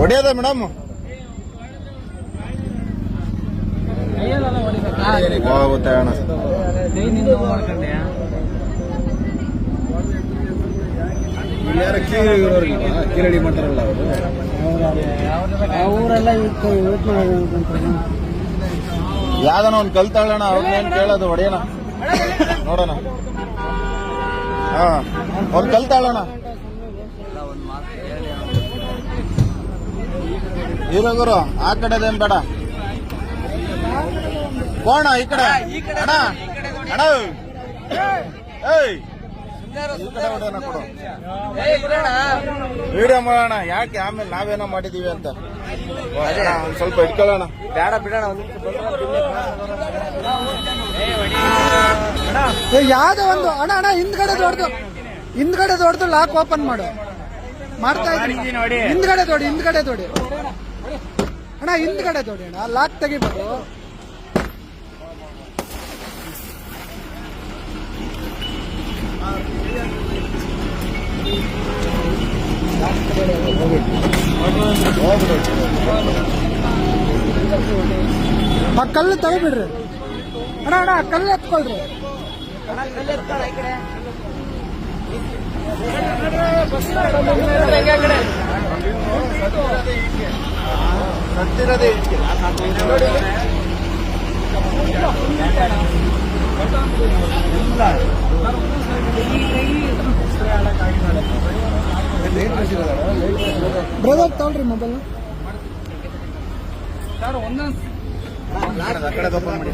ಹೊಡೆಯದ madam ಹೋಗುತ್ತೆ ಅಣ್ಣ. ಯಾರ ಕೀರಡಿ ಮಾಡ್ತಾರಲ್ಲ ಅವರೆಲ್ಲ ಯಾವ್ದನ ಒಂದ್ ಕಲ್ತಾಳಣ ಅವ್ರನ್ನೇನ್ ಕೇಳೋದು ಹೊಡೆಯೋಣ ನೋಡೋಣ. ಹಾ ಒಂದ್ ಕಲ್ತಾಳಣ ಹೀರೋಗುರು ಆ ಕಡೆದೇನ್ ಬೇಡ ಕೋಣ ಈ ಕಡೆ ಅಣ್ಣ ಅಣ್ಣ ಏಯ್ ಈ ಕಡೆ ಹೊಡೆಯೋಣ ಕೊಡು ವಿಡಿಯೋ ಮಾಡೋಣ. ಯಾಕೆ ಆಮೇಲೆ ನಾವೇನೋ ಮಾಡಿದೀವಿ ಅಂತ ಒಂದ್ ಸ್ವಲ್ಪ ಇಟ್ಕೊಳ್ಳೋಣ. ಬೇಡ ಬಿಡೋಣ ಯಾವ್ದೋ ಒಂದು ಅಣ್ಣ ಅಣ್ಣ ಹಿಂದ್ಗಡೆ ದೊಡ್ಡದು ಲಾಕ್ ಓಪನ್ ಮಾಡು. ಮಾಡ್ತಾ ಇದ್ದೀನಿ ಹಿಂದ್ಗಡೆ ದೊಡ್ಡಿ ಅಣ್ಣ ಹಿಂದ್ಗಡೆ ದೊಡ್ಡಿ ಅಣ್ಣ ಲಾಕ್ ತೆಗಿಬೋದು. ಆ ಕಲ್ಲು ತೆಗಿಬಿಡ್ರಿ ಅಣ್ಣ ಅಣ್ಣ ಕಲ್ಲು ಎತ್ಕೊಳ್ರಿ. ಬ್ರದರ್ ತಗೊಳ್ರಿ ಮೊಬೈಲ್ ಆ ಕಡೆ ಓಪನ್ ಮಾಡಿ.